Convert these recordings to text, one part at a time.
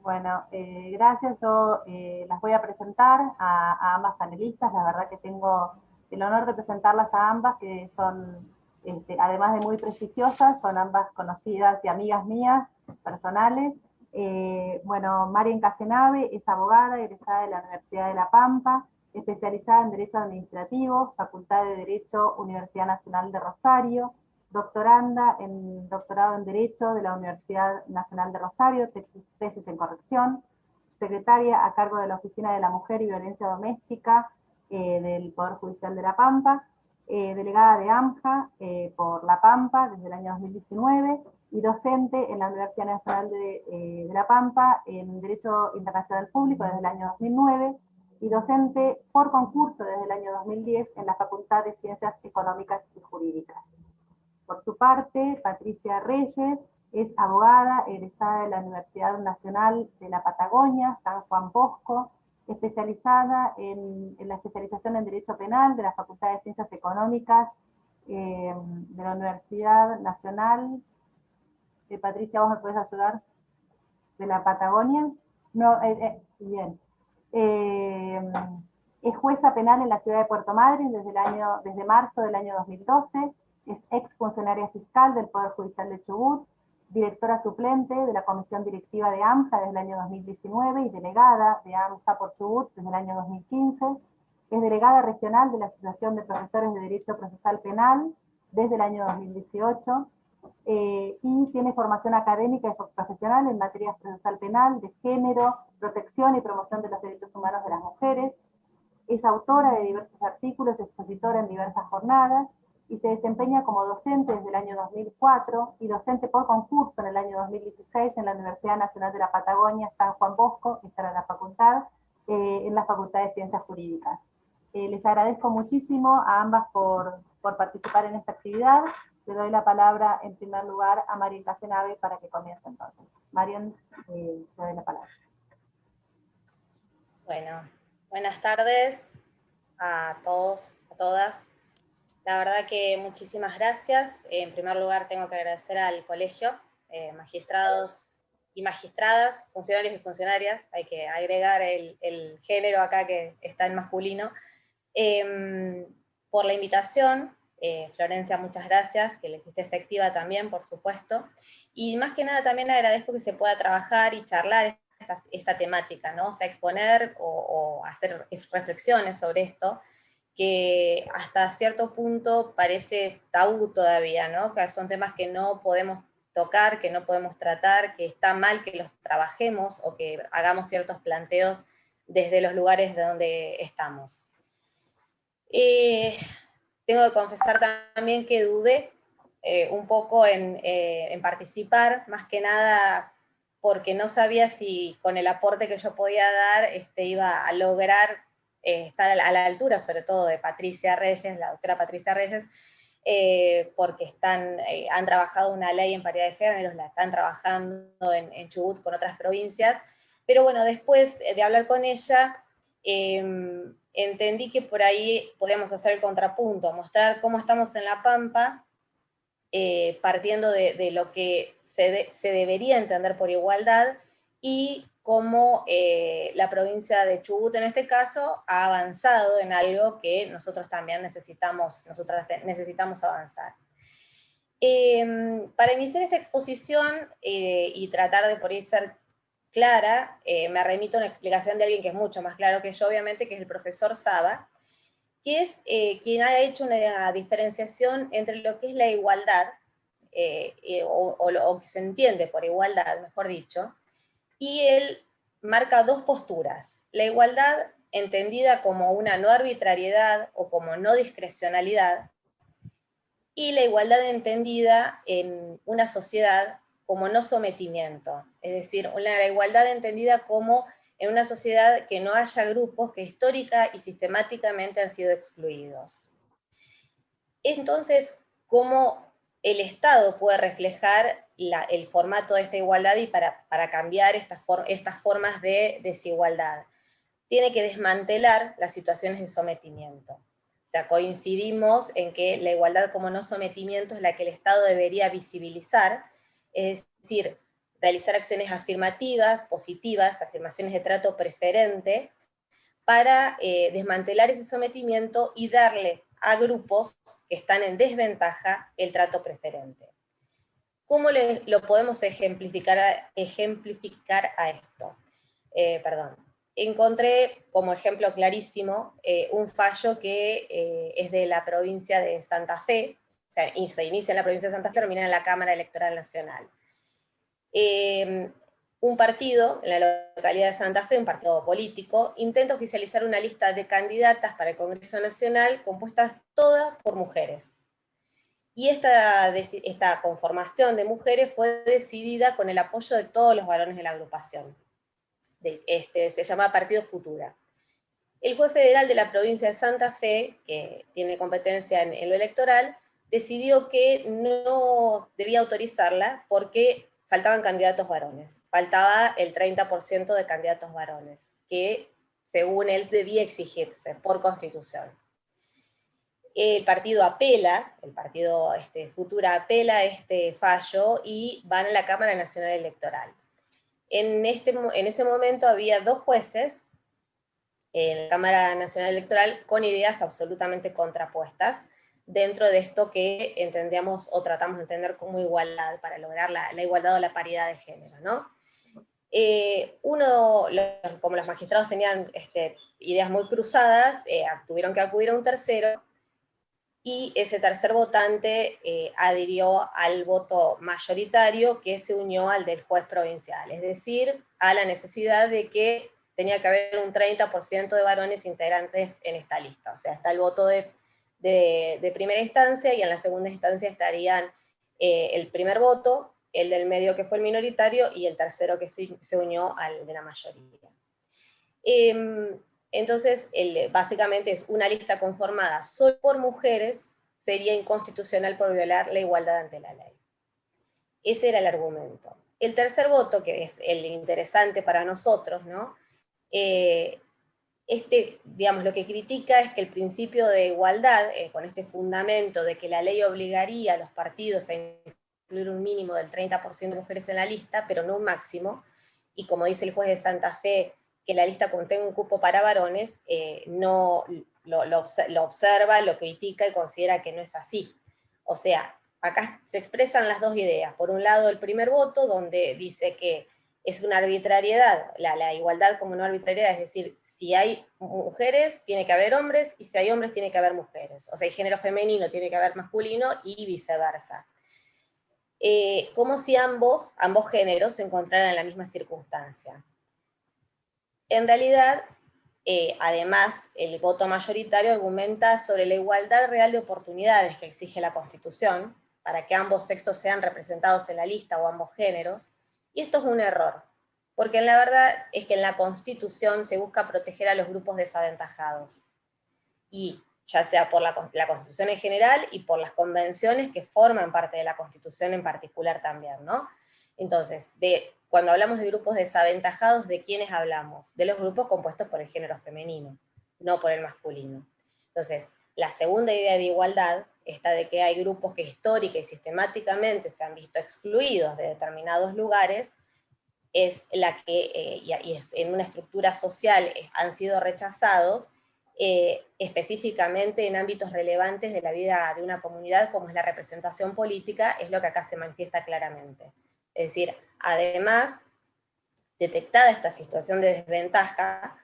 Bueno, gracias. Yo las voy a presentar a ambas panelistas. La verdad que tengo el honor de presentarlas a ambas, que son, además de muy prestigiosas, son ambas conocidas y amigas mías personales. Bueno, Marian Casenave es abogada, egresada de la Universidad de La Pampa, especializada en Derecho Administrativo, Facultad de Derecho, Universidad Nacional de Rosario, doctoranda en doctorado en Derecho de la Universidad Nacional de Rosario, tesis en corrección, secretaria a cargo de la Oficina de la Mujer y Violencia Doméstica del Poder Judicial de La Pampa, delegada de AMJA por La Pampa desde el año 2019 y docente en la Universidad Nacional de La Pampa en Derecho Internacional Público desde el año 2009 y docente por concurso desde el año 2010 en la Facultad de Ciencias Económicas y Jurídicas. Por su parte, Patricia Reyes es abogada egresada de la Universidad Nacional de la Patagonia, San Juan Bosco, especializada en la especialización en Derecho Penal de la Facultad de Ciencias Económicas de la Universidad Nacional. Patricia, ¿vos me podés ayudar? ¿De la Patagonia? No, bien. Eh, es jueza penal en la ciudad de Puerto Madryn desde marzo del año 2012, es exfuncionaria fiscal del Poder Judicial de Chubut, directora suplente de la Comisión Directiva de AMJA desde el año 2019 y delegada de AMJA por Chubut desde el año 2015, es delegada regional de la Asociación de Profesores de Derecho Procesal Penal desde el año 2018, y tiene formación académica y profesional en materias procesal penal, de género, protección y promoción de los derechos humanos de las mujeres. Es autora de diversos artículos, expositora en diversas jornadas y se desempeña como docente desde el año 2004 y docente por concurso en el año 2016 en la Universidad Nacional de la Patagonia, San Juan Bosco, esta era la facultad, en la Facultad de Ciencias Jurídicas. Les agradezco muchísimo a ambas por participar en esta actividad. Le doy la palabra en primer lugar a Marian Casenave para que comience entonces. Marian, te doy la palabra. Bueno, buenas tardes a todos, a todas. La verdad que muchísimas gracias. En primer lugar tengo que agradecer al colegio, magistrados y magistradas, funcionarios y funcionarias, hay que agregar el género acá que está en masculino, por la invitación. Florencia, muchas gracias, que la hiciste efectiva también, por supuesto. Y más que nada también agradezco que se pueda trabajar y charlar esta temática, ¿no? O sea, exponer o hacer reflexiones sobre esto, que hasta cierto punto parece tabú todavía, ¿no? Que son temas que no podemos tocar, que no podemos tratar, que está mal que los trabajemos o que hagamos ciertos planteos desde los lugares de donde estamos. Tengo que confesar también que dudé un poco en participar, más que nada porque no sabía si con el aporte que yo podía dar iba a lograr estar a la altura, sobre todo de Patricia Reyes, la doctora Patricia Reyes, porque han trabajado una ley en paridad de géneros, la están trabajando en Chubut con otras provincias, pero bueno, después de hablar con ella, entendí que por ahí podíamos hacer el contrapunto, mostrar cómo estamos en La Pampa, partiendo de lo que se debería entender por igualdad, y cómo la provincia de Chubut, en este caso, ha avanzado en algo que nosotros también necesitamos avanzar. Para iniciar esta exposición y tratar de por ahí ser clara, me remito a una explicación de alguien que es mucho más claro que yo, obviamente, que es el profesor Saba, que es quien ha hecho una diferenciación entre lo que es la igualdad, o que se entiende por igualdad, mejor dicho, y él marca dos posturas: la igualdad entendida como una no arbitrariedad o como no discrecionalidad, y la igualdad entendida en una sociedad como no sometimiento, es decir, la igualdad entendida como en una sociedad que no haya grupos que histórica y sistemáticamente han sido excluidos. Entonces, ¿cómo el Estado puede reflejar el formato de esta igualdad y para cambiar estas formas de desigualdad? Tiene que desmantelar las situaciones de sometimiento. O sea, coincidimos en que la igualdad como no sometimiento es la que el Estado debería visibilizar, es decir, realizar acciones afirmativas, positivas, afirmaciones de trato preferente, para desmantelar ese sometimiento y darle a grupos que están en desventaja el trato preferente. ¿Cómo lo podemos ejemplificar a esto? Encontré como ejemplo clarísimo un fallo que es de la provincia de Santa Fe, o sea, y se inicia en la provincia de Santa Fe, termina en la Cámara Electoral Nacional. Un partido en la localidad de Santa Fe, un partido político, intenta oficializar una lista de candidatas para el Congreso Nacional compuestas todas por mujeres. Y esta conformación de mujeres fue decidida con el apoyo de todos los varones de la agrupación. Se llama Partido Futura. El juez federal de la provincia de Santa Fe, que tiene competencia en lo electoral, decidió que no debía autorizarla porque faltaban candidatos varones. Faltaba el 30% de candidatos varones, que según él debía exigirse por constitución. El partido apela, el partido Futura apela este fallo y van a la Cámara Nacional Electoral. En ese momento había 2 jueces en la Cámara Nacional Electoral con ideas absolutamente contrapuestas dentro de esto que entendíamos o tratamos de entender como igualdad, para lograr la igualdad o la paridad de género, ¿no? Como los magistrados tenían ideas muy cruzadas, tuvieron que acudir a un tercero, y ese tercer votante adhirió al voto mayoritario que se unió al del juez provincial, es decir, a la necesidad de que tenía que haber un 30% de varones integrantes en esta lista. O sea, está el voto de primera instancia, y en la segunda instancia estarían el primer voto, el del medio que fue el minoritario, y el tercero que se unió al de la mayoría. Entonces, básicamente es una lista conformada solo por mujeres, sería inconstitucional por violar la igualdad ante la ley. Ese era el argumento. El tercer voto, que es el interesante para nosotros, ¿no? Digamos, lo que critica es que el principio de igualdad, con este fundamento de que la ley obligaría a los partidos a incluir un mínimo del 30% de mujeres en la lista, pero no un máximo, y como dice el juez de Santa Fe, que la lista contenga un cupo para varones, no lo observa, lo critica y considera que no es así. O sea, acá se expresan las dos ideas. Por un lado, el primer voto, donde dice que es una arbitrariedad, la igualdad como no arbitrariedad, es decir, si hay mujeres, tiene que haber hombres, y si hay hombres, tiene que haber mujeres. O sea, hay género femenino, tiene que haber masculino, y viceversa. Como si ambos géneros se encontraran en la misma circunstancia. En realidad, además, el voto mayoritario argumenta sobre la igualdad real de oportunidades que exige la Constitución, para que ambos sexos sean representados en la lista, o ambos géneros, y esto es un error, porque la verdad es que en la Constitución se busca proteger a los grupos desaventajados, y ya sea por la Constitución en general y por las convenciones que forman parte de la Constitución en particular también, ¿no? Entonces, cuando hablamos de grupos desaventajados, ¿de quiénes hablamos? De los grupos compuestos por el género femenino, no por el masculino. Entonces, la segunda idea de igualdad, esta de que hay grupos que histórica y sistemáticamente se han visto excluidos de determinados lugares, es la que, en una estructura social han sido rechazados, específicamente en ámbitos relevantes de la vida de una comunidad, como es la representación política, es lo que acá se manifiesta claramente. Es decir, además, detectada esta situación de desventaja,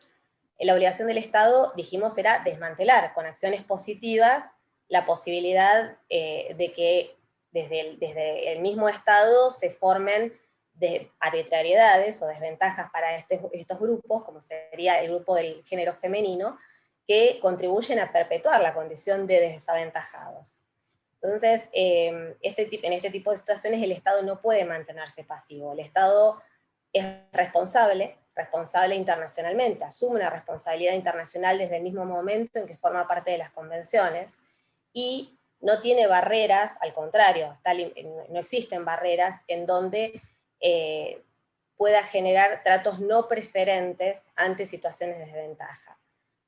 la obligación del Estado, dijimos, era desmantelar con acciones positivas la posibilidad de que desde el mismo Estado se formen de arbitrariedades o desventajas para estos grupos, como sería el grupo del género femenino, que contribuyen a perpetuar la condición de desaventajados. Entonces, en este tipo de situaciones el Estado no puede mantenerse pasivo. El Estado es responsable internacionalmente, asume una responsabilidad internacional desde el mismo momento en que forma parte de las convenciones, y no tiene barreras, al contrario, no existen barreras en donde pueda generar tratos no preferentes ante situaciones de desventaja.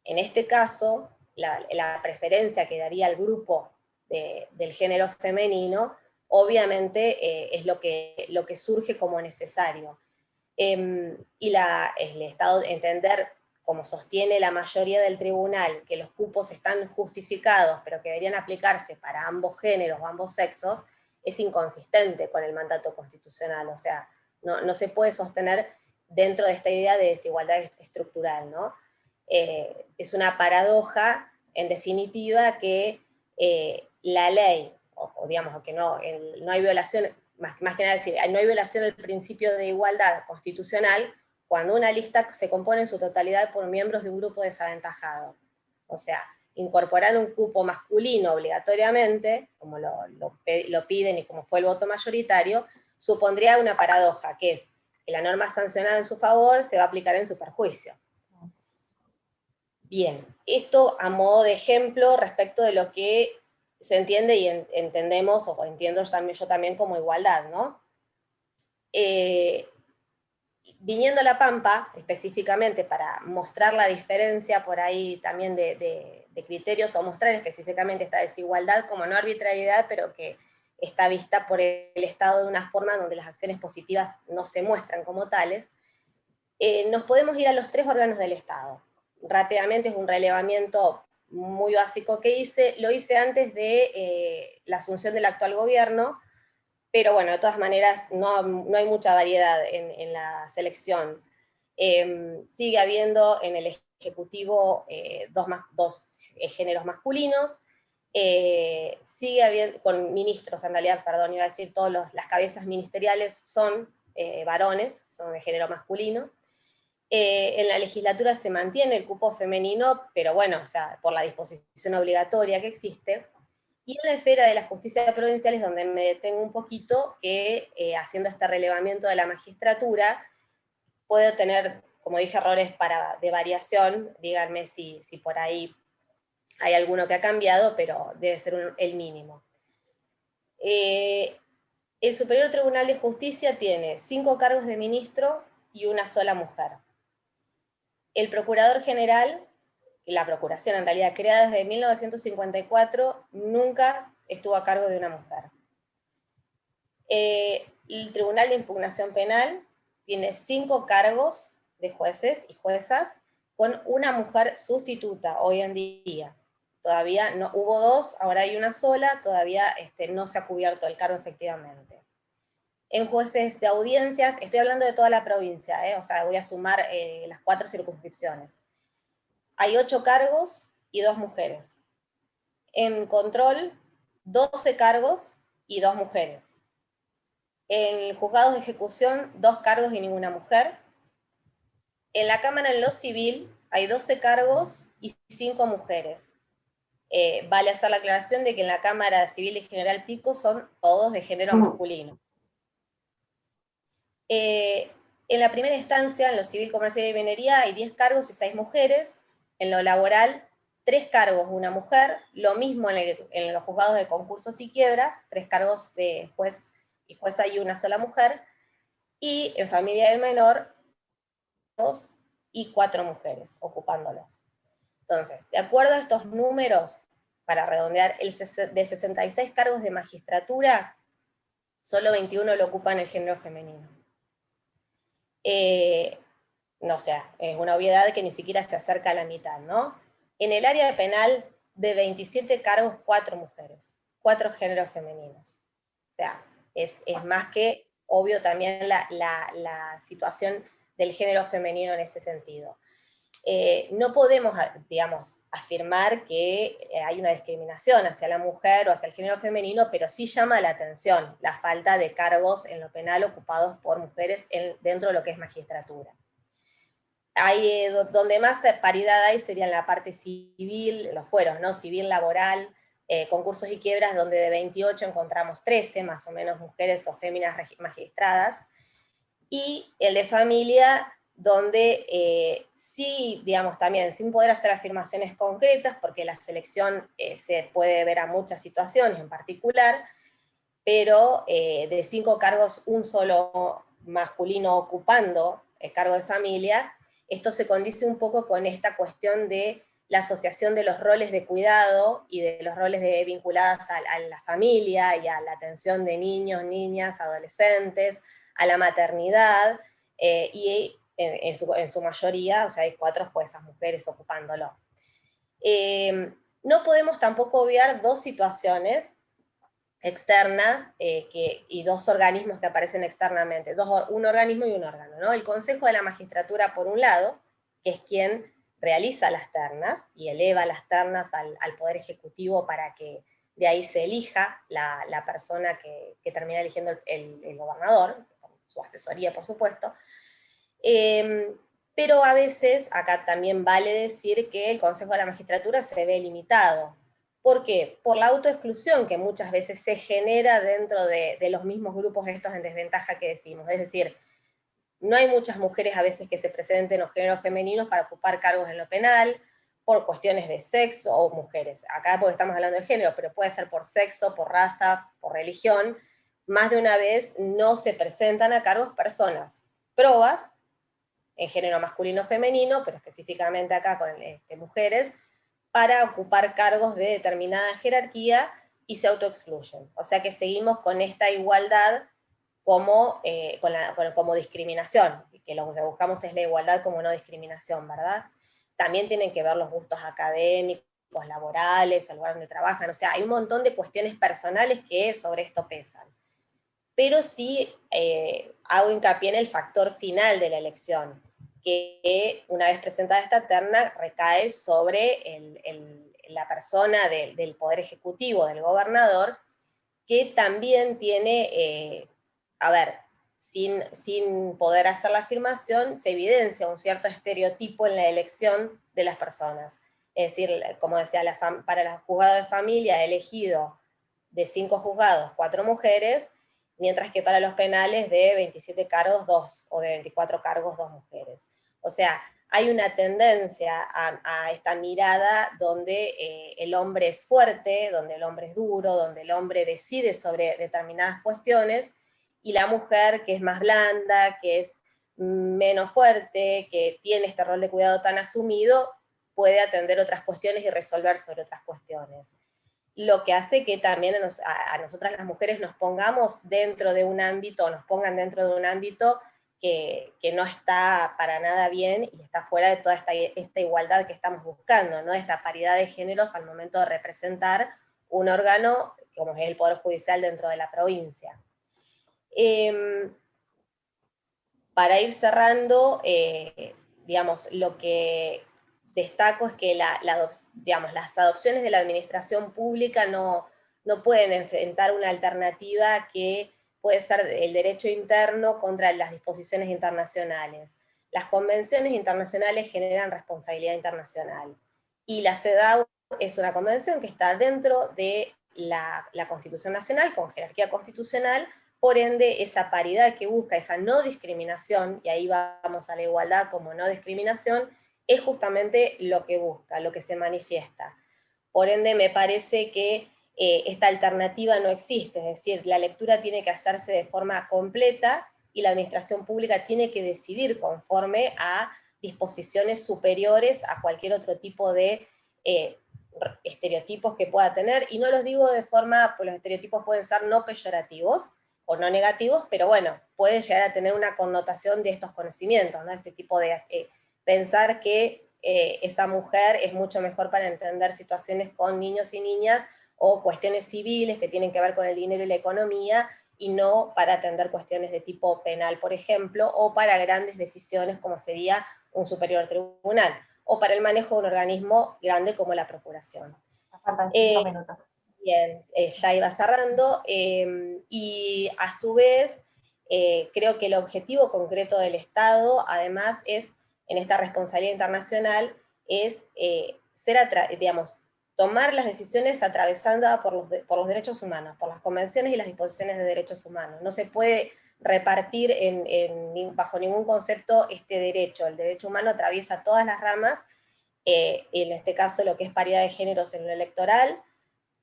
En este caso, la preferencia que daría al grupo del género femenino obviamente es lo que surge como necesario. Y el Estado entender, como sostiene la mayoría del tribunal, que los cupos están justificados, pero que deberían aplicarse para ambos géneros o ambos sexos, es inconsistente con el mandato constitucional. O sea, no se puede sostener dentro de esta idea de desigualdad estructural, ¿no? Es una paradoja, en definitiva, que la ley, o digamos que no hay violación, más que nada decir, no hay violación del principio de igualdad constitucional cuando una lista se compone en su totalidad por miembros de un grupo desaventajado. O sea, incorporar un cupo masculino obligatoriamente, como lo piden y como fue el voto mayoritario, supondría una paradoja, que es que la norma sancionada en su favor se va a aplicar en su perjuicio. Bien, esto a modo de ejemplo respecto de lo que se entiende y entendemos, o entiendo yo también como igualdad, ¿no? Viniendo a La Pampa, específicamente para mostrar la diferencia por ahí también de criterios, o mostrar específicamente esta desigualdad como no arbitrariedad, pero que está vista por el Estado de una forma donde las acciones positivas no se muestran como tales, nos podemos ir a los 3 órganos del Estado. Rápidamente, es un relevamiento muy básico que lo hice antes de la asunción del actual gobierno, pero bueno, de todas maneras no hay mucha variedad en la selección. Sigue habiendo en el Ejecutivo dos géneros masculinos, sigue habiendo, con ministros en realidad, perdón, iba a decir, todas las cabezas ministeriales son varones, son de género masculino. En la legislatura se mantiene el cupo femenino, pero bueno, o sea, por la disposición obligatoria que existe. Y en la esfera de la justicia provincial es donde me detengo un poquito, que haciendo este relevamiento de la magistratura, puedo tener, como dije, errores de variación. Díganme si por ahí hay alguno que ha cambiado, pero debe ser el mínimo. El Superior Tribunal de Justicia tiene 5 cargos de ministro y una sola mujer. El Procurador General, la Procuración en realidad creada desde 1954, nunca estuvo a cargo de una mujer. El Tribunal de Impugnación Penal tiene 5 cargos de jueces y juezas con una mujer sustituta hoy en día. Todavía no, hubo 2, ahora hay una sola, todavía no se ha cubierto el cargo efectivamente. En jueces de audiencias, estoy hablando de toda la provincia, o sea, voy a sumar las 4 circunscripciones. Hay 8 cargos y 2 mujeres. En control, 12 cargos y 2 mujeres. En juzgados de ejecución, 2 cargos y ninguna mujer. En la Cámara en lo civil hay 12 cargos y 5 mujeres. Vale hacer la aclaración de que en la Cámara Civil y General Pico son todos de género masculino. En la primera instancia, en lo civil, comercial y minería, hay 10 cargos y 6 mujeres. En lo laboral, 3 cargos, una mujer. Lo mismo en los juzgados de concursos y quiebras, 3 cargos de juez y jueza y una sola mujer. Y en familia del menor, 2 y 4 mujeres ocupándolos. Entonces, de acuerdo a estos números, para redondear, de 66 cargos de magistratura, solo 21 lo ocupan el género femenino. No, o sea, es una obviedad que ni siquiera se acerca a la mitad, ¿no? En el área penal, de 27 cargos, 4 mujeres, 4 géneros femeninos. O sea, es más que obvio también la situación del género femenino en ese sentido. No podemos, digamos, afirmar que hay una discriminación hacia la mujer o hacia el género femenino, pero sí llama la atención la falta de cargos en lo penal ocupados por mujeres dentro de lo que es magistratura. Donde más paridad hay sería en la parte civil, los fueros, ¿no? Civil, laboral, concursos y quiebras, donde de 28 encontramos 13, más o menos, mujeres o féminas magistradas, y el de familia, donde sí, digamos, también, sin poder hacer afirmaciones concretas, porque la selección se puede ver a muchas situaciones en particular, pero de 5 cargos, un solo masculino ocupando el cargo de familia, esto se condice un poco con esta cuestión de la asociación de los roles de cuidado y de los roles vinculados a la familia y a la atención de niños, niñas, adolescentes, a la maternidad, y en su mayoría, o sea, hay 4 juezas mujeres ocupándolo. No podemos tampoco obviar 2 situaciones externas y 2 organismos que aparecen externamente, un organismo y un órgano, ¿no? El Consejo de la Magistratura, por un lado, que es quien realiza las ternas y eleva las ternas al Poder Ejecutivo para que de ahí se elija la persona que termina eligiendo el gobernador, con su asesoría, por supuesto. Pero a veces, acá también vale decir que el Consejo de la Magistratura se ve limitado. ¿Por qué? Por la autoexclusión que muchas veces se genera dentro de los mismos grupos estos en desventaja que decimos. Es decir, no hay muchas mujeres a veces que se presenten los géneros femeninos para ocupar cargos en lo penal, por cuestiones de sexo, o mujeres. Acá porque estamos hablando de género, pero puede ser por sexo, por raza, por religión. Más de una vez no se presentan a cargos personas probas, en género masculino o femenino, pero específicamente acá con mujeres, para ocupar cargos de determinada jerarquía y se autoexcluyen. O sea que seguimos con esta igualdad como, como discriminación, que lo que buscamos es la igualdad como no discriminación, ¿verdad? También tienen que ver los gustos académicos, laborales, el lugar donde trabajan, o sea, hay un montón de cuestiones personales que sobre esto pesan. Pero sí hago hincapié en el factor final de la elección, que una vez presentada esta terna recae sobre la persona del Poder Ejecutivo, del gobernador, que también tiene, a ver, sin poder hacer la afirmación, se evidencia un cierto estereotipo en la elección de las personas. Es decir, como decía, para el juzgado de familia elegido de 5 juzgados, 4 mujeres, mientras que para los penales de 27 cargos, 2, o de 24 cargos, 2 mujeres. O sea, hay una tendencia a esta mirada donde el hombre es fuerte, donde el hombre es duro, donde el hombre decide sobre determinadas cuestiones, y la mujer, que es más blanda, que es menos fuerte, que tiene este rol de cuidado tan asumido, puede atender otras cuestiones y resolver sobre otras cuestiones. Lo que hace que también a nosotras las mujeres nos pongamos dentro de un ámbito, nos pongan dentro de un ámbito que no está para nada bien y está fuera de toda esta igualdad que estamos buscando, ¿no? Esta paridad de géneros al momento de representar un órgano como es el Poder Judicial dentro de la provincia. Para ir cerrando, digamos, lo que destaco es que digamos, las adopciones de la administración pública no pueden enfrentar una alternativa que puede ser el derecho interno contra las disposiciones internacionales. Las convenciones internacionales generan responsabilidad internacional, y la CEDAW es una convención que está dentro de la Constitución Nacional, con jerarquía constitucional. Por ende, esa paridad que busca, esa no discriminación, y ahí vamos a la igualdad como no discriminación, es justamente lo que busca, lo que se manifiesta. Por ende, me parece que esta alternativa no existe, es decir, la lectura tiene que hacerse de forma completa y la administración pública tiene que decidir conforme a disposiciones superiores a cualquier otro tipo de estereotipos que pueda tener, y no los digo de forma, pues los estereotipos pueden ser no peyorativos, o no negativos, pero bueno, pueden llegar a tener una connotación de estos conocimientos, ¿no? Este tipo de pensar que esta mujer es mucho mejor para entender situaciones con niños y niñas, o cuestiones civiles que tienen que ver con el dinero y la economía, y no para atender cuestiones de tipo penal, por ejemplo, o para grandes decisiones como sería un superior tribunal, o para el manejo de un organismo grande como la Procuración. Faltan 5 minutos. Bien, ya iba cerrando, y a su vez creo que el objetivo concreto del Estado, además, es, en esta responsabilidad internacional, es digamos, tomar las decisiones atravesadas por los derechos humanos, por las convenciones y las disposiciones de derechos humanos. No se puede repartir bajo ningún concepto este derecho. El derecho humano atraviesa todas las ramas, en este caso lo que es paridad de géneros en lo electoral,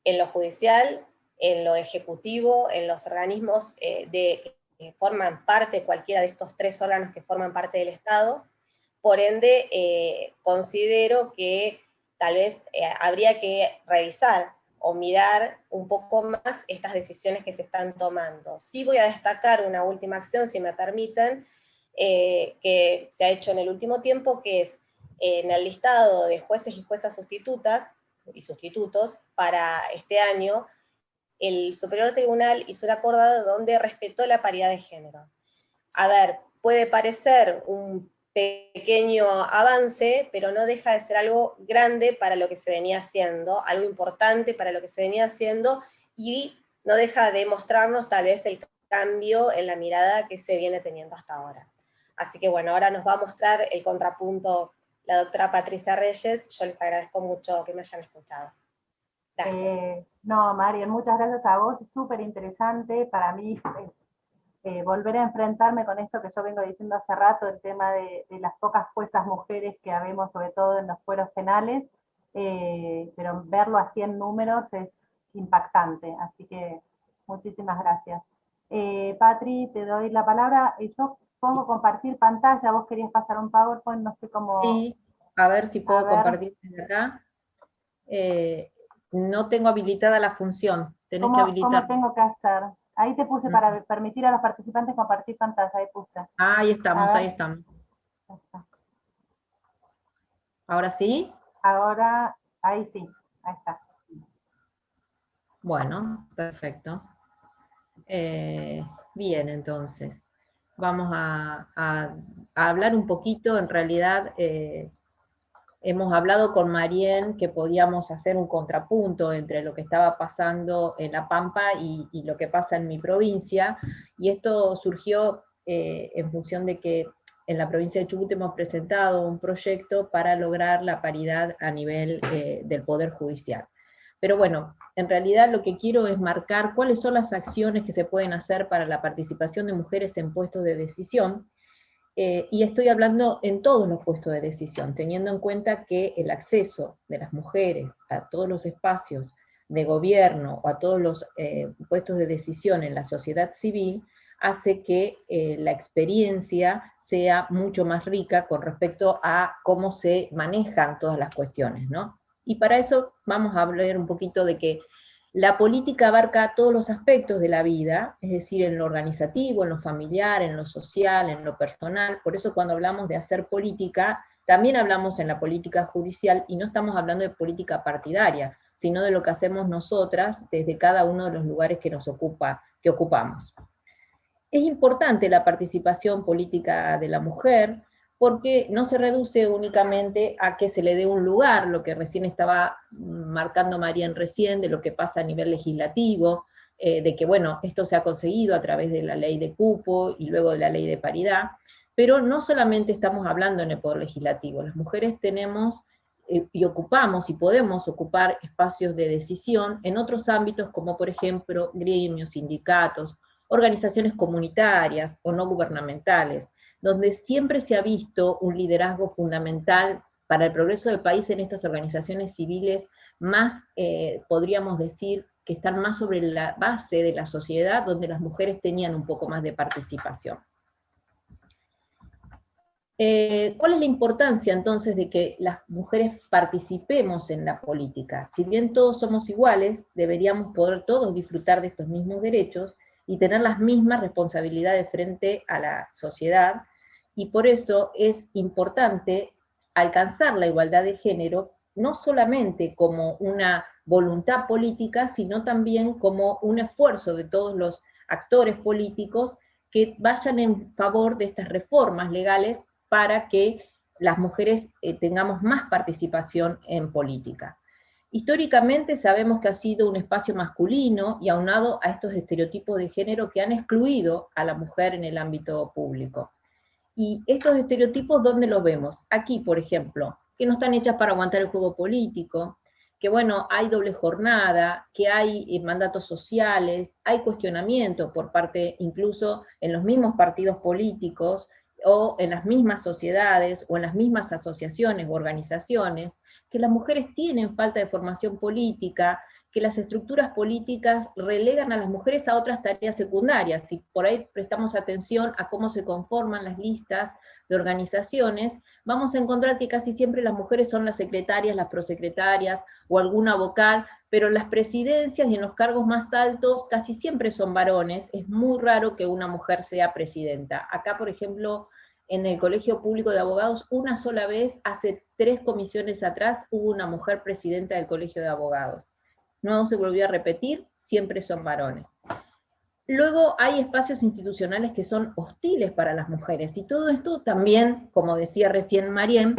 en lo judicial, en lo ejecutivo, en los organismos que forman parte, cualquiera de estos 3 órganos que forman parte del Estado. Por ende, considero que tal vez habría que revisar o mirar un poco más estas decisiones que se están tomando. Sí voy a destacar una última acción, si me permiten, que se ha hecho en el último tiempo, que es en el listado de jueces y juezas sustitutas y sustitutos para este año, el Superior Tribunal hizo un acordado donde respetó la paridad de género. A ver, puede parecer un pequeño avance, pero no deja de ser algo grande para lo que se venía haciendo, algo importante para lo que se venía haciendo, y no deja de mostrarnos tal vez el cambio en la mirada que se viene teniendo hasta ahora. Así que bueno, ahora nos va a mostrar el contrapunto la doctora Patricia Reyes. Yo les agradezco mucho que me hayan escuchado. Gracias. No, Marian, muchas gracias a vos, es súper interesante. Para mí es volver a enfrentarme con esto que yo vengo diciendo hace rato, el tema de las pocas juezas mujeres que habemos, sobre todo en los fueros penales, pero verlo así en números es impactante, así que muchísimas gracias. Patri, te doy la palabra. Yo pongo compartir pantalla, vos querías pasar un PowerPoint, no sé cómo... Sí, a ver si puedo A ver. compartir desde acá. No tengo habilitada la función, tenés que ¿Cómo habilitar. tengo que hacer? Ahí te puse para permitir a los participantes compartir pantalla, ahí puse. Ahí estamos, A ver. ahí estamos. ¿Ahora sí? Ahora, ahí sí, ahí está. Bueno, perfecto. Bien, entonces. Vamos a hablar un poquito, en realidad, hemos hablado con Marien que podíamos hacer un contrapunto entre lo que estaba pasando en La Pampa y lo que pasa en mi provincia, y esto surgió en función de que en la provincia de Chubut hemos presentado un proyecto para lograr la paridad a nivel del Poder Judicial. Pero bueno, en realidad lo que quiero es marcar cuáles son las acciones que se pueden hacer para la participación de mujeres en puestos de decisión, y estoy hablando en todos los puestos de decisión, teniendo en cuenta que el acceso de las mujeres a todos los espacios de gobierno o a todos los puestos de decisión en la sociedad civil hace que la experiencia sea mucho más rica con respecto a cómo se manejan todas las cuestiones, ¿no? Y para eso vamos a hablar un poquito de que la política abarca todos los aspectos de la vida, es decir, en lo organizativo, en lo familiar, en lo social, en lo personal. Por eso cuando hablamos de hacer política, también hablamos en la política judicial, y no estamos hablando de política partidaria, sino de lo que hacemos nosotras desde cada uno de los lugares que ocupamos. Es importante la participación política de la mujer, porque no se reduce únicamente a que se le dé un lugar, lo que recién estaba marcando Marian recién, de lo que pasa a nivel legislativo, de que bueno, esto se ha conseguido a través de la ley de cupo y luego de la ley de paridad, pero no solamente estamos hablando en el poder legislativo, las mujeres tenemos y ocupamos y podemos ocupar espacios de decisión en otros ámbitos como por ejemplo gremios, sindicatos, organizaciones comunitarias o no gubernamentales, donde siempre se ha visto un liderazgo fundamental para el progreso del país en estas organizaciones civiles más, podríamos decir, que están más sobre la base de la sociedad, donde las mujeres tenían un poco más de participación. ¿Cuál es la importancia entonces de que las mujeres participemos en la política? Si bien todos somos iguales, deberíamos poder todos disfrutar de estos mismos derechos y tener las mismas responsabilidades frente a la sociedad, y por eso es importante alcanzar la igualdad de género, no solamente como una voluntad política, sino también como un esfuerzo de todos los actores políticos que vayan en favor de estas reformas legales para que las mujeres tengamos más participación en política. Históricamente sabemos que ha sido un espacio masculino y aunado a estos estereotipos de género que han excluido a la mujer en el ámbito público. Y estos estereotipos, ¿dónde los vemos? Aquí, por ejemplo, que no están hechas para aguantar el juego político, que bueno, hay doble jornada, que hay mandatos sociales, hay cuestionamiento por parte, incluso en los mismos partidos políticos, o en las mismas sociedades, o en las mismas asociaciones u organizaciones, que las mujeres tienen falta de formación política, que las estructuras políticas relegan a las mujeres a otras tareas secundarias. Si por ahí prestamos atención a cómo se conforman las listas de organizaciones, vamos a encontrar que casi siempre las mujeres son las secretarias, las prosecretarias, o alguna vocal, pero las presidencias y en los cargos más altos casi siempre son varones. Es muy raro que una mujer sea presidenta. Acá, por ejemplo, en el Colegio Público de Abogados, una sola vez, hace 3 comisiones atrás, hubo una mujer presidenta del Colegio de Abogados. No se volvió a repetir, siempre son varones. Luego hay espacios institucionales que son hostiles para las mujeres, y todo esto también, como decía recién Mariem,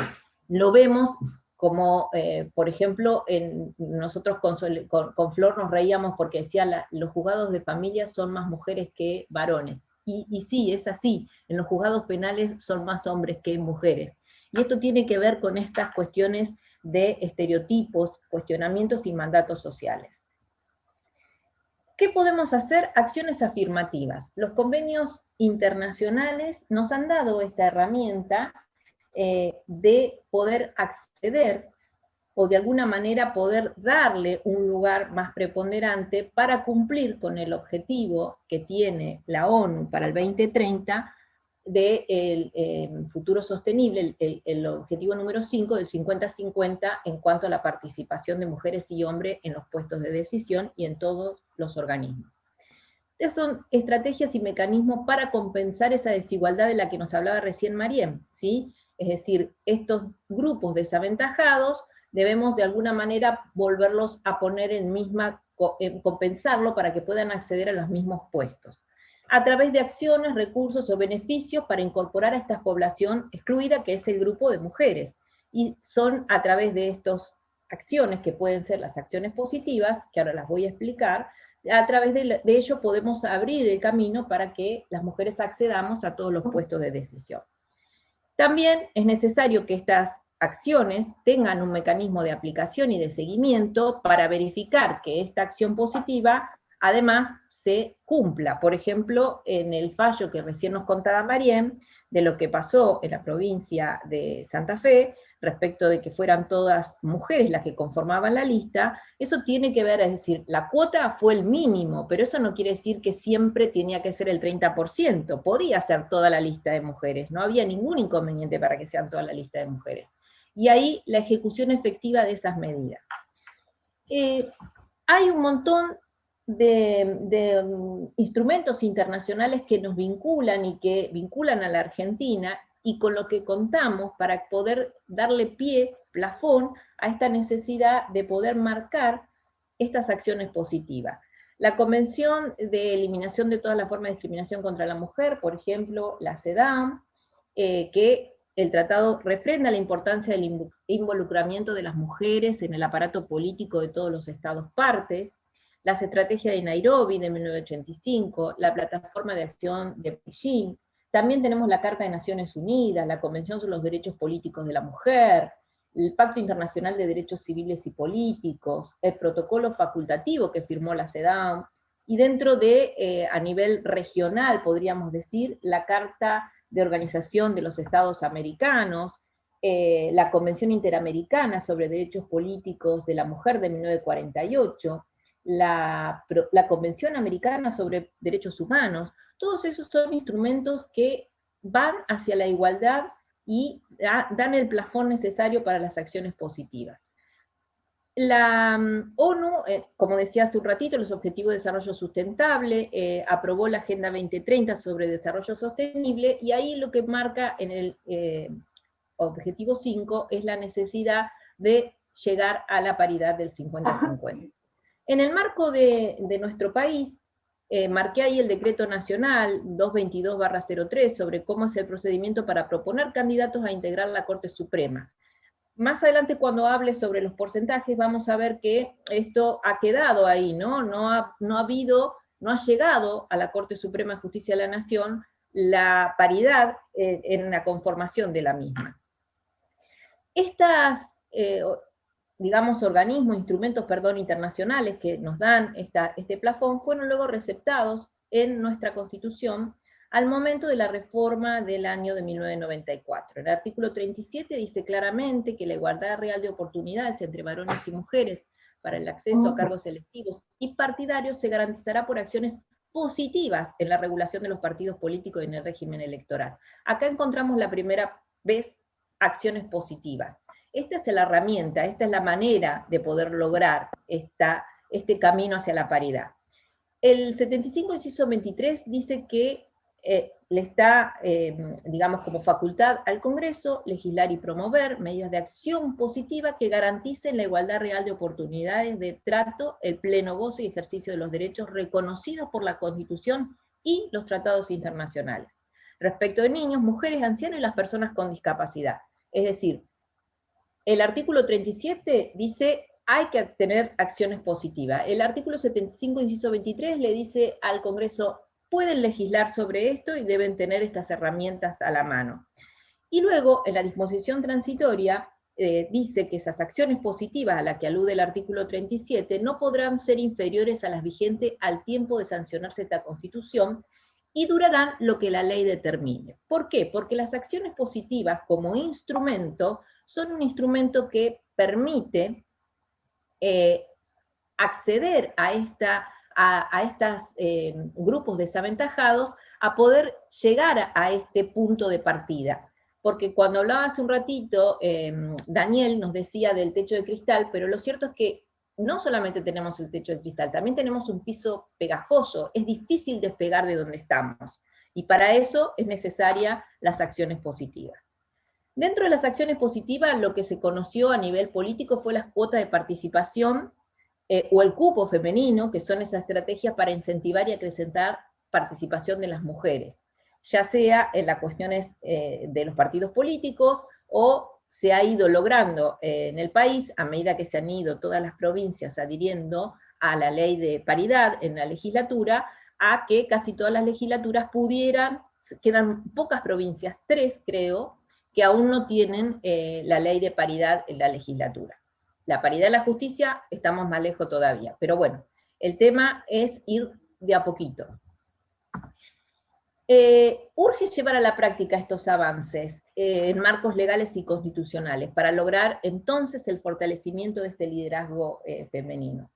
lo vemos como, por ejemplo, nosotros con Flor nos reíamos porque decía los juzgados de familia son más mujeres que varones. Y sí, es así, en los juzgados penales son más hombres que mujeres. Y esto tiene que ver con estas cuestiones de estereotipos, cuestionamientos y mandatos sociales. ¿Qué podemos hacer? Acciones afirmativas. Los convenios internacionales nos han dado esta herramienta de poder acceder o de alguna manera poder darle un lugar más preponderante para cumplir con el objetivo que tiene la ONU para el 2030 del futuro sostenible, el objetivo número 5 del 50-50 en cuanto a la participación de mujeres y hombres en los puestos de decisión y en todos los organismos. Estas son estrategias y mecanismos para compensar esa desigualdad de la que nos hablaba recién Mariem, ¿sí? Es decir, estos grupos desaventajados debemos de alguna manera volverlos a poner compensarlo para que puedan acceder a los mismos puestos, a través de acciones, recursos o beneficios para incorporar a esta población excluida, que es el grupo de mujeres. Y son a través de estas acciones, que pueden ser las acciones positivas, que ahora las voy a explicar, a través de ello podemos abrir el camino para que las mujeres accedamos a todos los puestos de decisión. También es necesario que estas acciones tengan un mecanismo de aplicación y de seguimiento para verificar que esta acción positiva además se cumpla. Por ejemplo, en el fallo que recién nos contaba Mariem, de lo que pasó en la provincia de Santa Fe, respecto de que fueran todas mujeres las que conformaban la lista, eso tiene que ver, es decir, la cuota fue el mínimo, pero eso no quiere decir que siempre tenía que ser el 30%, podía ser toda la lista de mujeres, no había ningún inconveniente para que sean toda la lista de mujeres. Y ahí la ejecución efectiva de esas medidas. Hay un montón de instrumentos internacionales que nos vinculan y que vinculan a la Argentina, y con lo que contamos para poder darle pie, plafón, a esta necesidad de poder marcar estas acciones positivas. La Convención de Eliminación de todas las formas de discriminación contra la mujer, por ejemplo, la CEDAW, que el tratado refrenda la importancia del involucramiento de las mujeres en el aparato político de todos los estados partes, las estrategias de Nairobi de 1985, la plataforma de acción de Beijing. También tenemos la Carta de Naciones Unidas, la Convención sobre los Derechos Políticos de la Mujer, el Pacto Internacional de Derechos Civiles y Políticos, el protocolo facultativo que firmó la CEDAW, y dentro de, a nivel regional, podríamos decir, la Carta de Organización de los Estados Americanos, la Convención Interamericana sobre Derechos Políticos de la Mujer de 1948, la Convención Americana sobre Derechos Humanos. Todos esos son instrumentos que van hacia la igualdad y dan el plafón necesario para las acciones positivas. La ONU, como decía hace un ratito, los Objetivos de Desarrollo Sustentable, aprobó la Agenda 2030 sobre Desarrollo Sostenible, y ahí lo que marca en el Objetivo 5 es la necesidad de llegar a la paridad del 50-50. En el marco de nuestro país, marqué ahí el Decreto Nacional 222/03 sobre cómo es el procedimiento para proponer candidatos a integrar la Corte Suprema. Más adelante, cuando hable sobre los porcentajes, vamos a ver que esto ha quedado ahí, ¿no? No ha llegado a la Corte Suprema de Justicia de la Nación la paridad en la conformación de la misma. Estas digamos, instrumentos internacionales que nos dan este plafón, fueron luego receptados en nuestra Constitución al momento de la reforma del año de 1994. El artículo 37 dice claramente que la igualdad real de oportunidades entre varones y mujeres para el acceso a cargos electivos y partidarios se garantizará por acciones positivas en la regulación de los partidos políticos y en el régimen electoral. Acá encontramos la primera vez acciones positivas. Esta es la herramienta, esta es la manera de poder lograr este camino hacia la paridad. El 75, inciso 23, dice que le está, digamos, como facultad al Congreso legislar y promover medidas de acción positiva que garanticen la igualdad real de oportunidades de trato, el pleno goce y ejercicio de los derechos reconocidos por la Constitución y los tratados internacionales, respecto de niños, mujeres, ancianos y las personas con discapacidad. Es decir, el artículo 37 dice hay que tener acciones positivas. El artículo 75, inciso 23, le dice al Congreso, pueden legislar sobre esto y deben tener estas herramientas a la mano. Y luego, en la disposición transitoria, dice que esas acciones positivas a las que alude el artículo 37 no podrán ser inferiores a las vigentes al tiempo de sancionarse esta Constitución y durarán lo que la ley determine. ¿Por qué? Porque las acciones positivas como instrumento son un instrumento que permite acceder a estos grupos desaventajados a poder llegar a este punto de partida. Porque cuando hablaba hace un ratito, Daniel nos decía del techo de cristal, pero lo cierto es que no solamente tenemos el techo de cristal, también tenemos un piso pegajoso, es difícil despegar de donde estamos, y para eso es necesaria las acciones positivas. Dentro de las acciones positivas, lo que se conoció a nivel político fue las cuotas de participación o el cupo femenino, que son esas estrategias para incentivar y acrecentar participación de las mujeres, ya sea en las cuestiones de los partidos políticos, o se ha ido logrando en el país, a medida que se han ido todas las provincias adhiriendo a la ley de paridad en la legislatura, a que casi todas las legislaturas pudieran, quedan pocas provincias, 3 creo, que aún no tienen la ley de paridad en la legislatura. La paridad en la justicia estamos más lejos todavía, pero bueno, el tema es ir de a poquito. Urge llevar a la práctica estos avances en marcos legales y constitucionales para lograr entonces el fortalecimiento de este liderazgo femenino.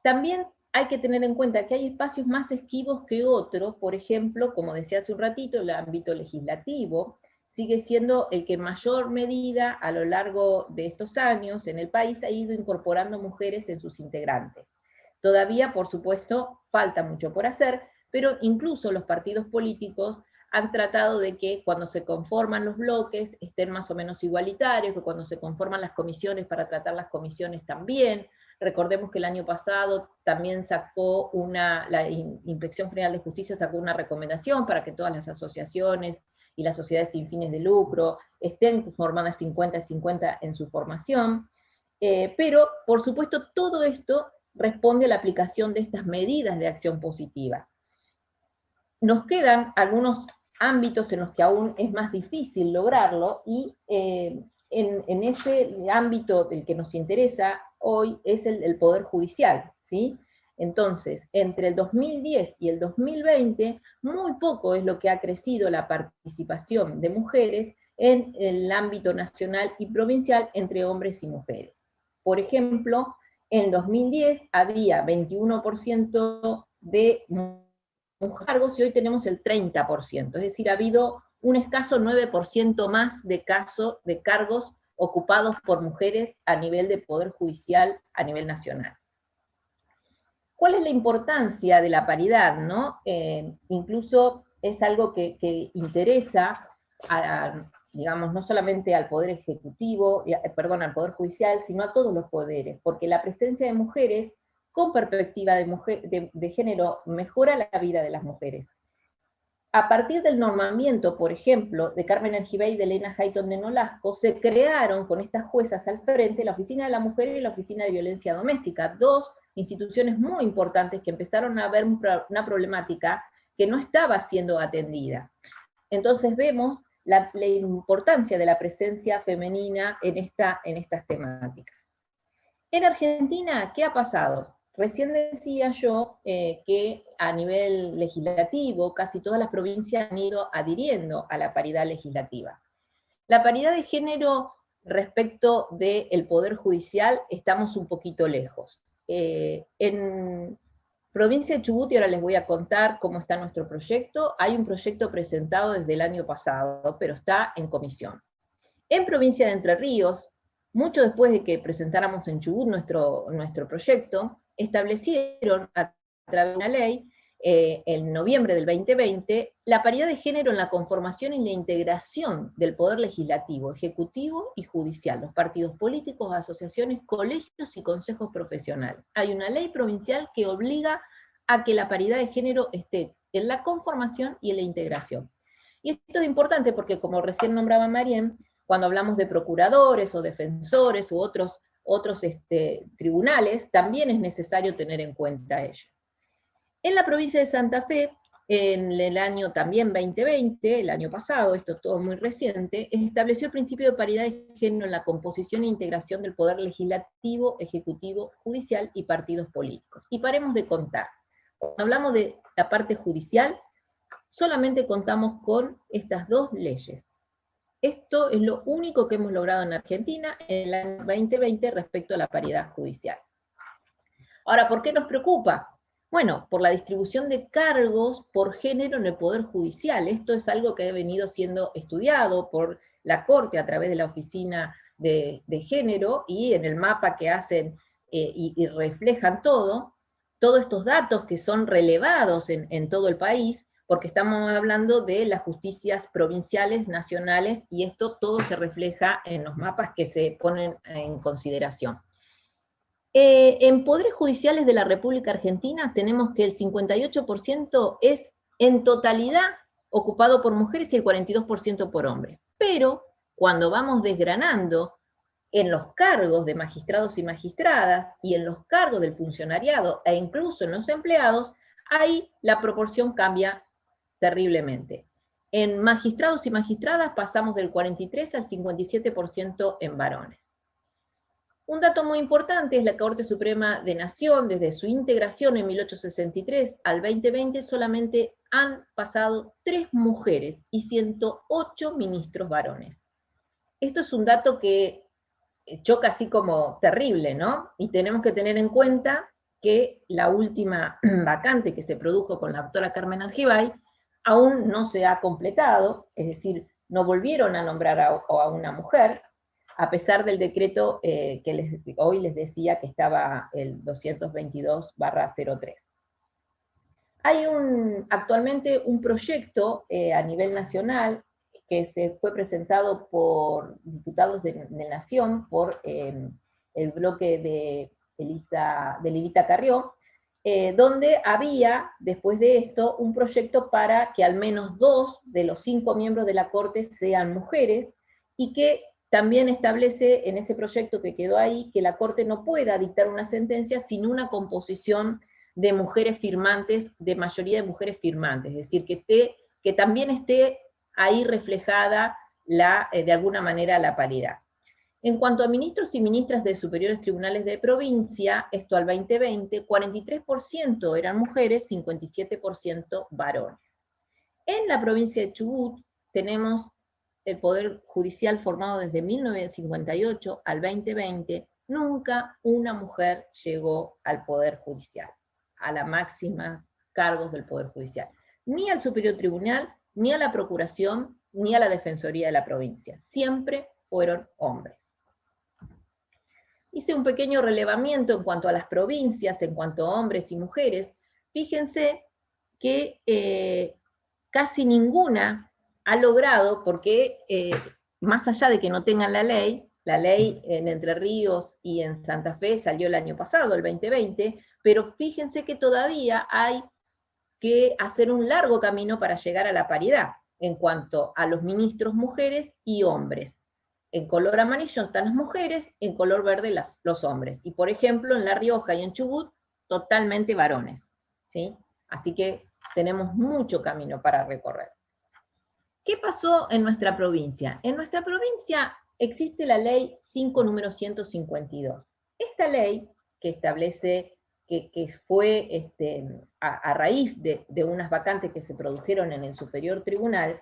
También hay que tener en cuenta que hay espacios más esquivos que otros, por ejemplo, como decía hace un ratito, el ámbito legislativo sigue siendo el que en mayor medida a lo largo de estos años en el país ha ido incorporando mujeres en sus integrantes. Todavía, por supuesto, falta mucho por hacer, pero incluso los partidos políticos han tratado de que cuando se conforman los bloques estén más o menos igualitarios, que cuando se conforman las comisiones para tratar las comisiones también. Recordemos que el año pasado también sacó la Inspección General de Justicia sacó una recomendación para que todas las asociaciones y las sociedades sin fines de lucro estén formadas 50-50 en su formación, pero por supuesto todo esto responde a la aplicación de estas medidas de acción positiva. Nos quedan algunos ámbitos en los que aún es más difícil lograrlo, y en ese ámbito del que nos interesa hoy es el Poder Judicial, ¿sí? Entonces, entre el 2010 y el 2020, muy poco es lo que ha crecido la participación de mujeres en el ámbito nacional y provincial entre hombres y mujeres. Por ejemplo, en 2010 había 21% de cargos y hoy tenemos el 30%, es decir, ha habido un escaso 9% más de cargos ocupados por mujeres a nivel de Poder Judicial a nivel nacional. ¿Cuál es la importancia de la paridad, no? Incluso es algo que interesa, digamos, no solamente al Poder Ejecutivo, al Poder Judicial, sino a todos los poderes, porque la presencia de mujeres con perspectiva de género mejora la vida de las mujeres. A partir del normamiento, por ejemplo, de Carmen Argibay y de Elena Hayton de Nolasco, se crearon con estas juezas al frente la Oficina de la Mujer y la Oficina de Violencia Doméstica, 2 instituciones muy importantes que empezaron a ver una problemática que no estaba siendo atendida. Entonces vemos la importancia de la presencia femenina en estas temáticas. En Argentina, ¿qué ha pasado? Recién decía yo que a nivel legislativo casi todas las provincias han ido adhiriendo a la paridad legislativa. La paridad de género respecto del Poder Judicial estamos un poquito lejos. En provincia de Chubut, y ahora les voy a contar cómo está nuestro proyecto, hay un proyecto presentado desde el año pasado, pero está en comisión. En provincia de Entre Ríos, mucho después de que presentáramos en Chubut nuestro proyecto, establecieron a través de una ley, en noviembre del 2020, la paridad de género en la conformación y la integración del Poder Legislativo, Ejecutivo y Judicial, los partidos políticos, asociaciones, colegios y consejos profesionales. Hay una ley provincial que obliga a que la paridad de género esté en la conformación y en la integración. Y esto es importante porque, como recién nombraba Marien, cuando hablamos de procuradores o defensores u otros tribunales, también es necesario tener en cuenta ello. En la provincia de Santa Fe, en el año también 2020, el año pasado, esto es todo muy reciente, estableció el principio de paridad de género en la composición e integración del poder legislativo, ejecutivo, judicial y partidos políticos. Y paremos de contar. Cuando hablamos de la parte judicial, solamente contamos con estas dos leyes. Esto es lo único que hemos logrado en Argentina en el año 2020 respecto a la paridad judicial. Ahora, ¿por qué nos preocupa? Bueno, por la distribución de cargos por género en el Poder Judicial. Esto es algo que ha venido siendo estudiado por la Corte a través de la Oficina de Género, y en el mapa que hacen y reflejan todos estos datos que son relevados en todo el país, porque estamos hablando de las justicias provinciales, nacionales, y esto todo se refleja en los mapas que se ponen en consideración. En poderes judiciales de la República Argentina tenemos que el 58% es en totalidad ocupado por mujeres y el 42% por hombres. Pero cuando vamos desgranando en los cargos de magistrados y magistradas, y en los cargos del funcionariado, e incluso en los empleados, ahí la proporción cambia terriblemente. En magistrados y magistradas pasamos del 43 al 57% en varones. Un dato muy importante es la Corte Suprema de Nación, desde su integración en 1863 al 2020, solamente han pasado 3 mujeres y 108 ministros varones. Esto es un dato que choca así como terrible, ¿no? Y tenemos que tener en cuenta que la última vacante que se produjo con la doctora Carmen Argibay aún no se ha completado, es decir, no volvieron a nombrar a una mujer, a pesar del decreto que hoy les decía que estaba el 222/03. Hay actualmente un proyecto a nivel nacional que se fue presentado por diputados de Nación, por el bloque de Lilita Carrió, donde había, después de esto, un proyecto para que al menos 2 de los 5 miembros de la Corte sean mujeres, y que también establece en ese proyecto que quedó ahí que la Corte no pueda dictar una sentencia sin una composición de mujeres firmantes, de mayoría de mujeres firmantes, es decir, que también esté ahí reflejada de alguna manera la paridad. En cuanto a ministros y ministras de superiores tribunales de provincia, esto al 2020, 43% eran mujeres, 57% varones. En la provincia de Chubut tenemos el Poder Judicial formado desde 1958 al 2020, nunca una mujer llegó al Poder Judicial, a las máximas cargos del Poder Judicial, ni al Superior Tribunal, ni a la Procuración, ni a la Defensoría de la provincia. Siempre fueron hombres. Hice un pequeño relevamiento en cuanto a las provincias, en cuanto a hombres y mujeres. Fíjense que casi ninguna ha logrado, porque más allá de que no tengan la ley en Entre Ríos y en Santa Fe salió el año pasado, el 2020, pero fíjense que todavía hay que hacer un largo camino para llegar a la paridad, en cuanto a los ministros mujeres y hombres. En color amarillo están las mujeres, en color verde los hombres. Y por ejemplo, en La Rioja y en Chubut, totalmente varones, ¿sí? Así que tenemos mucho camino para recorrer. ¿Qué pasó en nuestra provincia? En nuestra provincia existe la ley 5 número 152. Esta ley que establece, que fue a raíz de unas vacantes que se produjeron en el Superior Tribunal,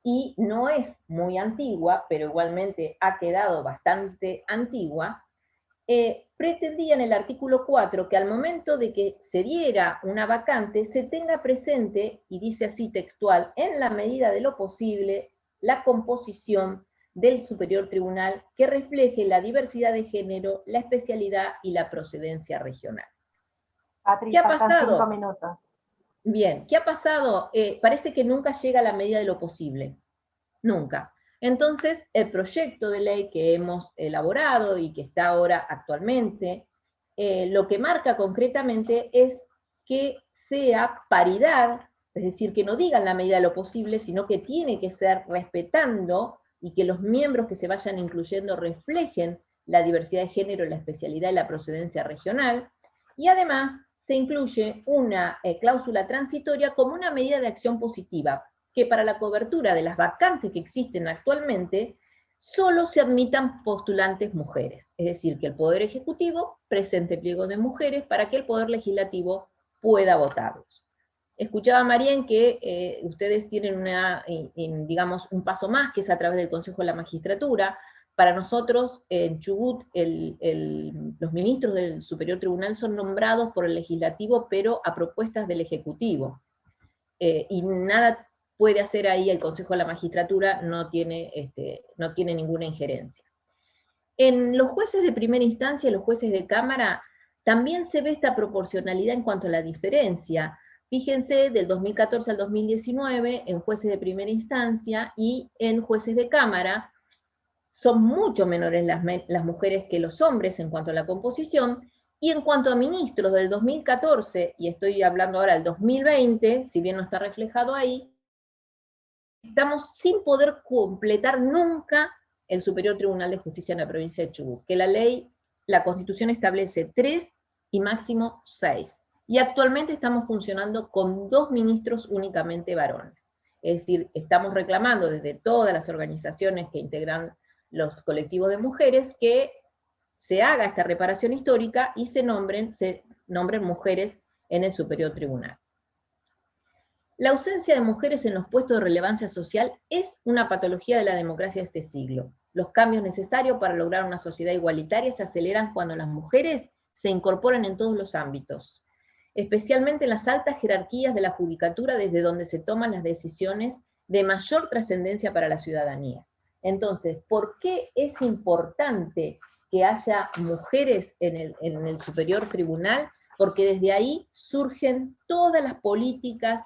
y no es muy antigua, pero igualmente ha quedado bastante antigua, pretendía en el artículo 4 que al momento de que se diera una vacante se tenga presente, y dice así textual, en la medida de lo posible, la composición del Superior Tribunal que refleje la diversidad de género, la especialidad y la procedencia regional. Patri, ¿Qué ha faltan 5 pasado? minutos. Bien, ¿qué ha pasado? Parece que nunca llega a la medida de lo posible. Nunca. Entonces, el proyecto de ley que hemos elaborado y que está ahora actualmente, lo que marca concretamente es que sea paridad, es decir, que no digan la medida de lo posible, sino que tiene que ser respetando y que los miembros que se vayan incluyendo reflejen la diversidad de género, la especialidad y la procedencia regional, y además se incluye una cláusula transitoria como una medida de acción positiva, que para la cobertura de las vacantes que existen actualmente, solo se admitan postulantes mujeres, es decir, que el Poder Ejecutivo presente pliegos de mujeres para que el Poder Legislativo pueda votarlos. Escuchaba a Marien que ustedes tienen digamos, un paso más, que es a través del Consejo de la Magistratura. Para nosotros, en Chubut, los ministros del Superior Tribunal son nombrados por el Legislativo, pero a propuestas del Ejecutivo. Y nada puede hacer ahí el Consejo de la Magistratura, no tiene ninguna injerencia. En los jueces de primera instancia y los jueces de Cámara también se ve esta proporcionalidad en cuanto a la diferencia. Fíjense, del 2014 al 2019, en jueces de primera instancia y en jueces de Cámara, son mucho menores las mujeres que los hombres en cuanto a la composición, y en cuanto a ministros del 2014, y estoy hablando ahora del 2020, si bien no está reflejado ahí, estamos sin poder completar nunca el Superior Tribunal de Justicia en la provincia de Chubut, que la Constitución establece 3 y máximo 6. Y actualmente estamos funcionando con 2 ministros únicamente varones. Es decir, estamos reclamando desde todas las organizaciones que integran los colectivos de mujeres que se haga esta reparación histórica y se nombren mujeres en el Superior Tribunal. La ausencia de mujeres en los puestos de relevancia social es una patología de la democracia de este siglo. Los cambios necesarios para lograr una sociedad igualitaria se aceleran cuando las mujeres se incorporan en todos los ámbitos, especialmente en las altas jerarquías de la judicatura, desde donde se toman las decisiones de mayor trascendencia para la ciudadanía. Entonces, ¿por qué es importante que haya mujeres en el Superior Tribunal? Porque desde ahí surgen todas las políticas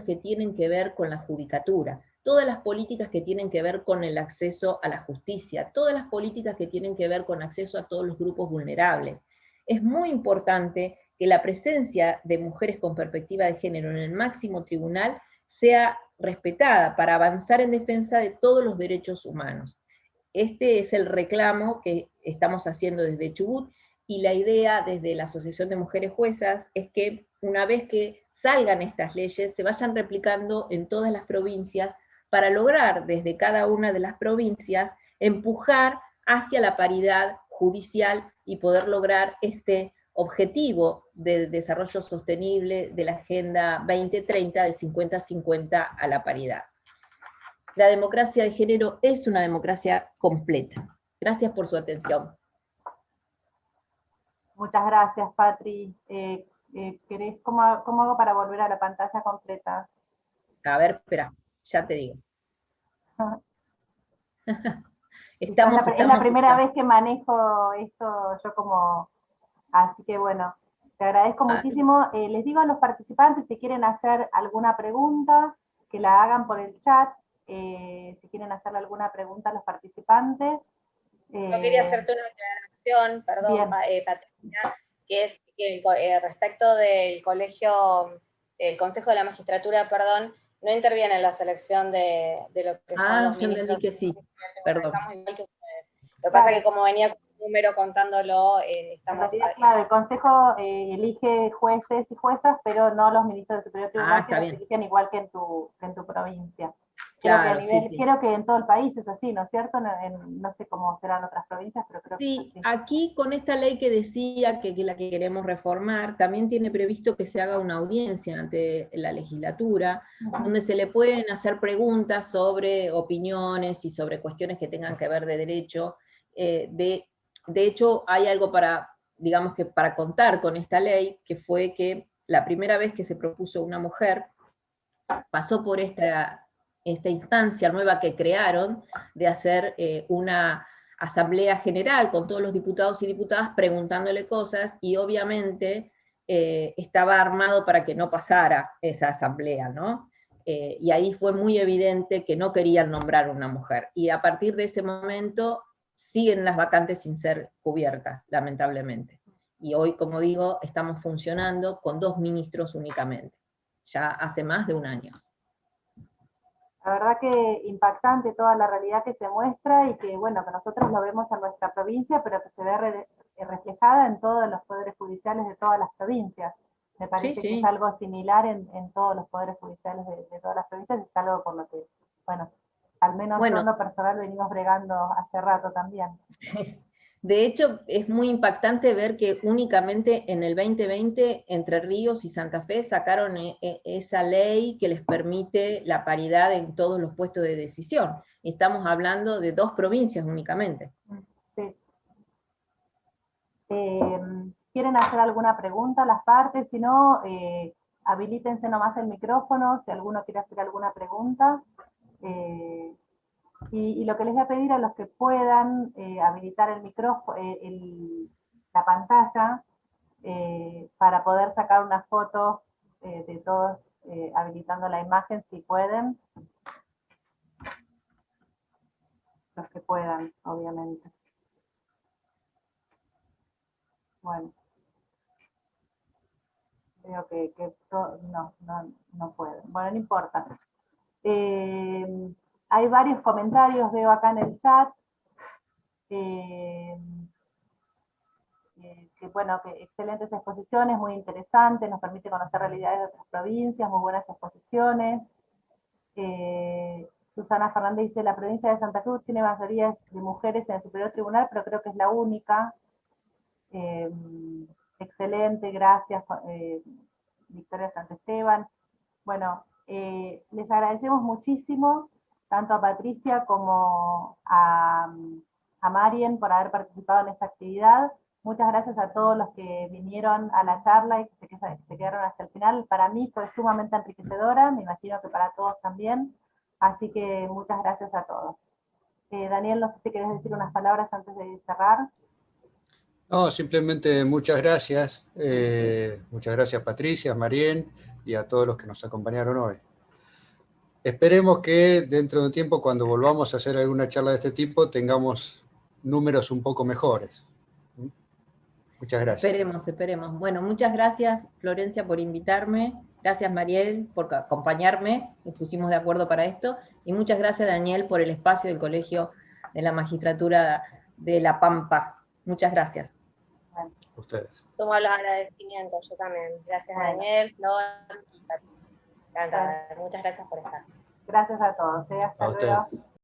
que tienen que ver con la judicatura, todas las políticas que tienen que ver con el acceso a la justicia, todas las políticas que tienen que ver con acceso a todos los grupos vulnerables. Es muy importante que la presencia de mujeres con perspectiva de género en el máximo tribunal sea respetada para avanzar en defensa de todos los derechos humanos. Este es el reclamo que estamos haciendo desde Chubut, y la idea desde la Asociación de Mujeres Juezas es que una vez que salgan estas leyes, se vayan replicando en todas las provincias para lograr desde cada una de las provincias empujar hacia la paridad judicial y poder lograr este objetivo de desarrollo sostenible de la Agenda 2030 de 50-50 a la paridad. La democracia de género es una democracia completa. Gracias por su atención. Muchas gracias, Patri. ¿Cómo hago para volver a la pantalla completa? A ver, espera, ya te digo. Es la primera vez que manejo esto yo como... Así que bueno, te agradezco muchísimo. Les digo a los participantes si quieren hacer alguna pregunta, que la hagan por el chat. Si quieren hacerle alguna pregunta a los participantes. Yo quería hacerte una aclaración, perdón, Patricia, que es que respecto del el Consejo de la Magistratura, perdón, no interviene en la selección de lo que son los ministros. Yo entendí que sí, perdón. Estamos igual que ustedes. Lo que pasa es que como venía con un número contándolo, estamos... Claro, el Consejo elige jueces y juezas, pero no los ministros del Superior Tribunal, que los eligen igual que en tu provincia. Claro, sí, sí. Creo que en todo el país es así, ¿no es cierto? No sé cómo serán otras provincias, pero creo que es Sí, así. aquí con esta ley que decía que la que queremos reformar, también tiene previsto que se haga una audiencia ante la legislatura, donde se le pueden hacer preguntas sobre opiniones y sobre cuestiones que tengan que ver de derecho. De hecho, hay algo para, digamos que para contar con esta ley, que fue que la primera vez que se propuso una mujer, pasó por esta instancia nueva que crearon de hacer una asamblea general con todos los diputados y diputadas preguntándole cosas, y obviamente estaba armado para que no pasara esa asamblea, ¿no? Y ahí fue muy evidente que no querían nombrar una mujer, y a partir de ese momento siguen las vacantes sin ser cubiertas, lamentablemente. Y hoy, como digo, estamos funcionando con 2 ministros únicamente, ya hace más de un año. La verdad que impactante toda la realidad que se muestra y que, bueno, que nosotros lo vemos en nuestra provincia, pero que se ve reflejada en todos los poderes judiciales de todas las provincias. Me parece Sí, que es sí. algo similar en todos los poderes judiciales de todas las provincias, es algo por lo que, bueno, al menos yo en Bueno, lo personal venimos bregando hace rato también. de hecho es muy impactante ver que únicamente en el 2020 Entre Ríos y Santa Fe sacaron esa ley que les permite la paridad en todos los puestos de decisión. Estamos hablando de 2 provincias únicamente. Sí. ¿Quieren hacer alguna pregunta a las partes? Si no, habilítense nomás el micrófono, si alguno quiere hacer alguna pregunta. Y lo que les voy a pedir a los que puedan habilitar el micrófono, la pantalla, para poder sacar una foto de todos habilitando la imagen, si pueden. Los que puedan, obviamente. Bueno. Veo que no pueden. Bueno, no importa. Hay varios comentarios, veo acá en el chat. Que bueno, que excelentes exposiciones, muy interesantes, nos permite conocer realidades de otras provincias, muy buenas exposiciones. Susana Fernández dice, la provincia de Santa Cruz tiene mayoría de mujeres en el Superior Tribunal, pero creo que es la única. Excelente, gracias, Victoria Santesteban. Bueno, les agradecemos muchísimo, tanto a Patricia como a Marien por haber participado en esta actividad. Muchas gracias a todos los que vinieron a la charla y que se quedaron hasta el final. Para mí fue sumamente enriquecedora, me imagino que para todos también. Así que muchas gracias a todos. Daniel, no sé si querés decir unas palabras antes de cerrar. No, simplemente muchas gracias. Muchas gracias Patricia, Marien y a todos los que nos acompañaron hoy. Esperemos que dentro de un tiempo, cuando volvamos a hacer alguna charla de este tipo, tengamos números un poco mejores. Muchas gracias. Esperemos. Bueno, muchas gracias Florencia por invitarme, gracias Mariel por acompañarme, nos pusimos de acuerdo para esto, y muchas gracias Daniel por el espacio del Colegio de la Magistratura de La Pampa. Muchas gracias. Bueno. Ustedes. Sumo los agradecimientos, yo también. Gracias Daniel, Flor y Patricia. Muchas gracias por estar. Gracias a todos. Hasta luego.